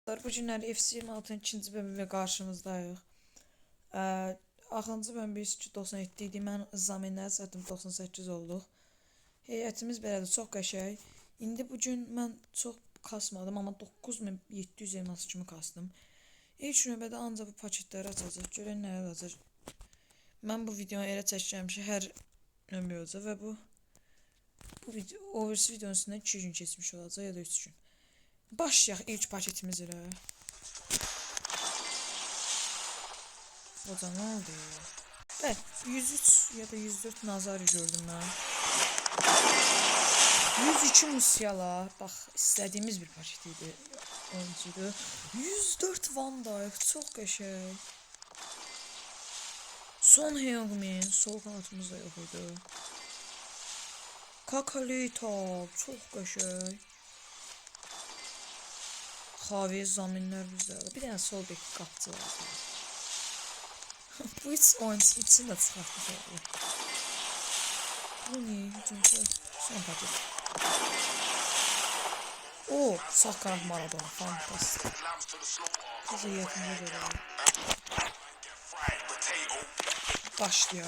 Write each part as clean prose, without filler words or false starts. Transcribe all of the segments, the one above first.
Bu günləri FC26-nın ikinci bölümü qarşımızdayıq. Axırıncı bölüm biz 97 idi. Mən zaminləri çatdım 98 olduq. Heyətimiz belədir, çox qəşəng. İndi bu gün mən çox kasmadım, amma 9700 elmas kimi kastım. İlk növbədə ancaq bu paketləri açacaq. Görək nə olacaq. Mən bu videonu elə çəkirəm ki, hər nömrə olacaq və bu oversi videonun üstündən 2 gün keçmiş olacaq ya da 3 gün. Başlayaq ilk paketimiz ilə. Oca nə oldu? Evet, 103 ya da 104 nazar gördüm ben. 102 Musiala. Bak istediğimiz bir paketiydi. Oyuncuydu. 104 Van Dijk. Çok qəşəng. Son Heung-min. Sol kanatımız da yok idi. Kakalita. Çok qəşəng. Xavi zaminlər bizdə. Bir dənə sol bek qapçı var. Bu hiç oyuncu için de çıxartmış oldu. Bu ne? Hücumcu. Son paket. O, sağ kanat Maradona. Fantastik. Kızı yetimde böyle. Başlayaq.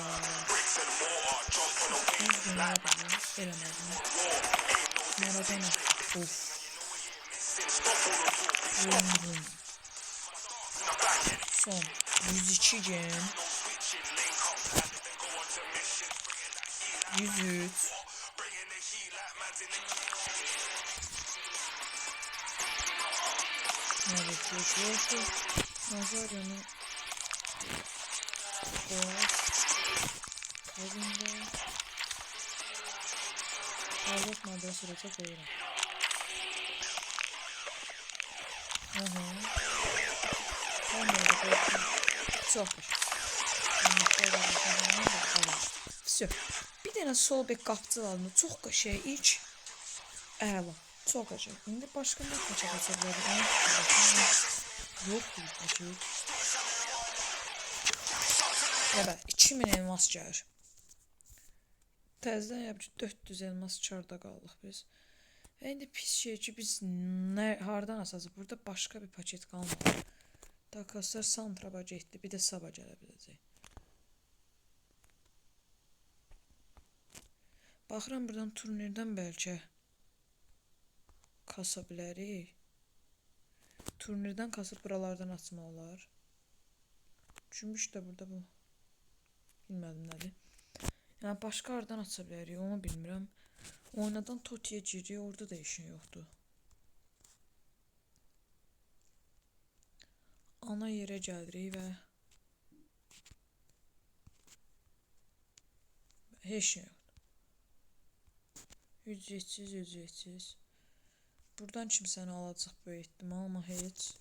Eləmədim. Maradona. Of. Son 102 gen 103 evet yok nazar yanı Kazında kaybetmeden sürece koyuyorum. Çok Все. Bir dənə sol bek qapçı alındı. Çox qəşəng ilk. Əla. Çox qəşəng. İndi başqa nə paça bilərik? Yox, paça. Evet, 2000 elmas gəlir. Təzədən yap ki 400 elmas çarda qaldıq biz. İndi pis şey ki biz hardan asacağıq? Burada başqa bir paket qalmadı. Takaslar Santraba getdi, bir də Saba gələ biləcək. Baxıram buradan turnirdən bəlkə kasa bilərik. Turnirdən kasıb buralardan açmaq olar. Gümüş də burada bu. Bilmədim nədir. Yəni başqa hardan aça bilərik, onu bilmirəm. Oynadan Toti'ye giriyor, orada da işin yoktu. Ana yere gəlirik və heç şey yoxdur. Ücretsiz. Buradan kimsəni alacaq böyük ehtimal, amma heç.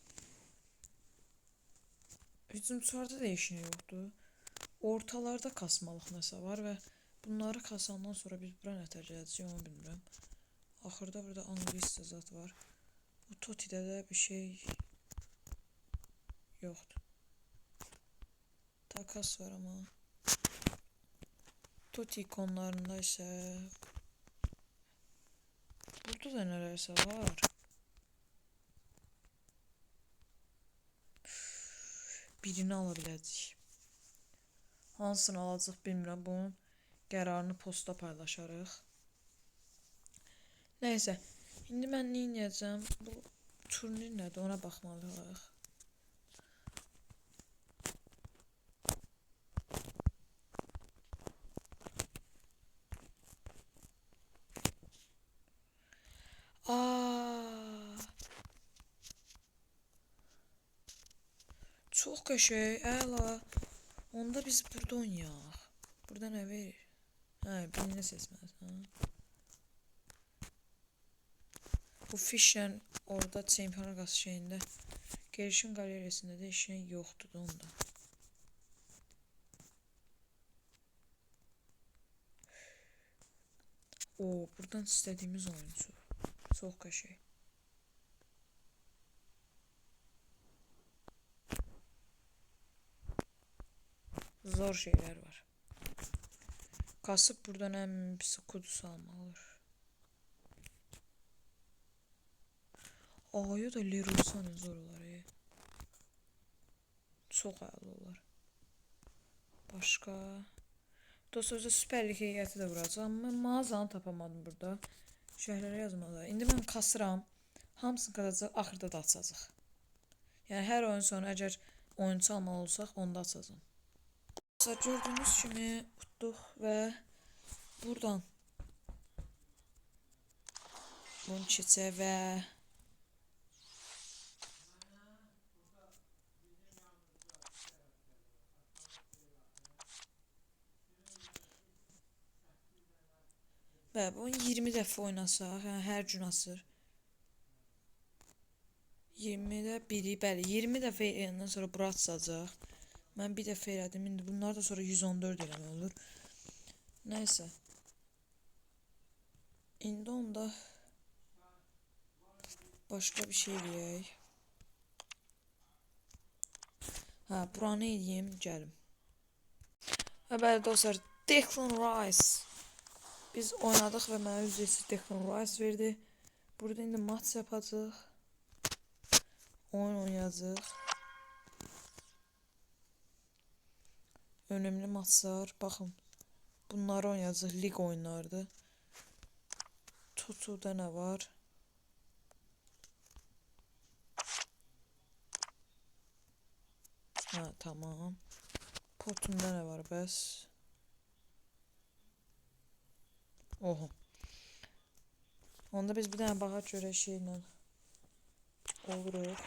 Hücumçularda da işin yoktur. Ortalarda kasmalıq nəsə var və bunları kasandan sonra biz bura nətər gələcək, onu bilmirəm. Axırda burada angiliscə zat var. Bu Toti'də də bir şey yoxdur. Takas var amma. Toti ikonlarında isə burada da nələrsə var. Birini ala biləcəyik. Hansını alacaq bilmirəm. Bunun qərarını posta paylaşarıq. Nəysə, indi mən nə edəcəm? Bu turnir nədir? Ona baxmalıyıq. Çox qəşəng, əla. Onda biz burada oynayaq. Burada nə verir? Hə, birini seçməlisən. Bu Fişən orada çempionlar qası şeyində gelişim qaleriyasında da işin yoxdur da onda. O, buradan istədiyimiz oyuncu. Çox qəşəng. Zor şeyler var. Kasıp buradan en pisi kudusu almalıdır. A'ya da Leroy Sané zor olar. Çox əla olar. Başqa. Dostlar, Süper Lig heyəti də vuracağam. Mən mağazanı tapamadım burada. Şəhərlərə yazmalı. İndi mən kasıram. Hamısını qazacaq, axırda da açacaq. Yəni hər oyun sonra əgər oyuncu almalı olsaq, onu da açacağam. Gördüyünüz kimi tutduq və buradan bunu keçək və bunu 20 dəfə oynasaq, yəni hər gün asır. 20-də biri, bəli, 20 dəfə eləyəndən sonra bura açacaq. Mən bir dəfə elədim, indi bunlar da sonra 114 eləmə olur. Nəysə. İndi onda başqa bir şey eləyək. Buranı eləyim, gəlim. Bəli dostlar, Declan Rice. Biz oynadık və mənə ücretsiz Declan Rice verdi. Burada indi maç yapacaq. Oyun oynayacaq. Önemli maçlar. Baxın. Bunları oynayacaq. Lig oyunlardır. Tutu'da nə var? Tamam. Potumda nə var bəs? Oho. Onda biz bir dənə baxaq görək şeylə oluruq.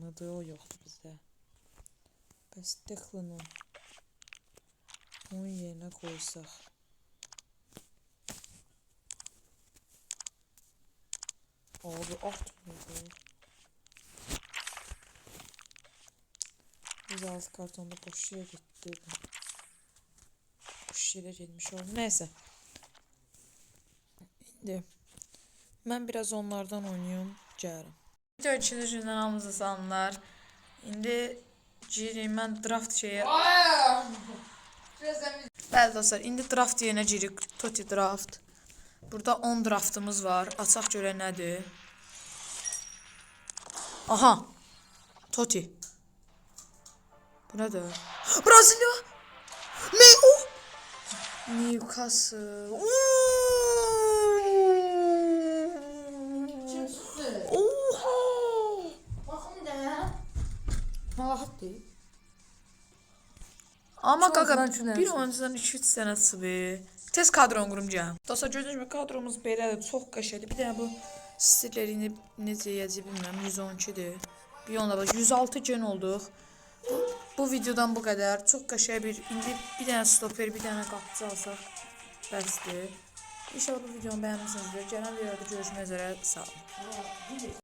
MDO yoxdur bizdə. Bəs Declan'ı onun yerinə qoysaq. Abi atmıyor. Biz alt kartonda boş yere gitti. Boş yere gelmiş oldu. Neyse. İndi mən biraz onlardan oynayım. Gəlim. Video üçüncüdən hamınıza salamlar. İndi girik mən draft şeyə. Bəli dostlar, indi draft yerinə girik. Toti draft. Burada 10 draftımız var. Açaq görək nədir. Aha. Toti. Bu nədir? Braziliya. Ne o? Newcastle. Oha. Baxın da. Malahat deyil. Amma Çox qaqa oyuncudan bir çıxır. oyuncudan 2-3 dənə çıxır. Tez kadron qurum gələm. Dostlar gördüyünüz kimi kadromuz belədir. Çox qəşəngdir. Bir dənə bu stilləri necə yazı bilmirəm. 112-dir. Bir onda bax 106 gen olduq. Bu videodan bu qədər. Çox qəşəng bir indi bir dənə stoper, bir dənə qapıcı alsaq bəsdir. İnşallah bu videonu bəyənmisinizdir. Gələn videoda görüşmək üzrə. Sağ olun.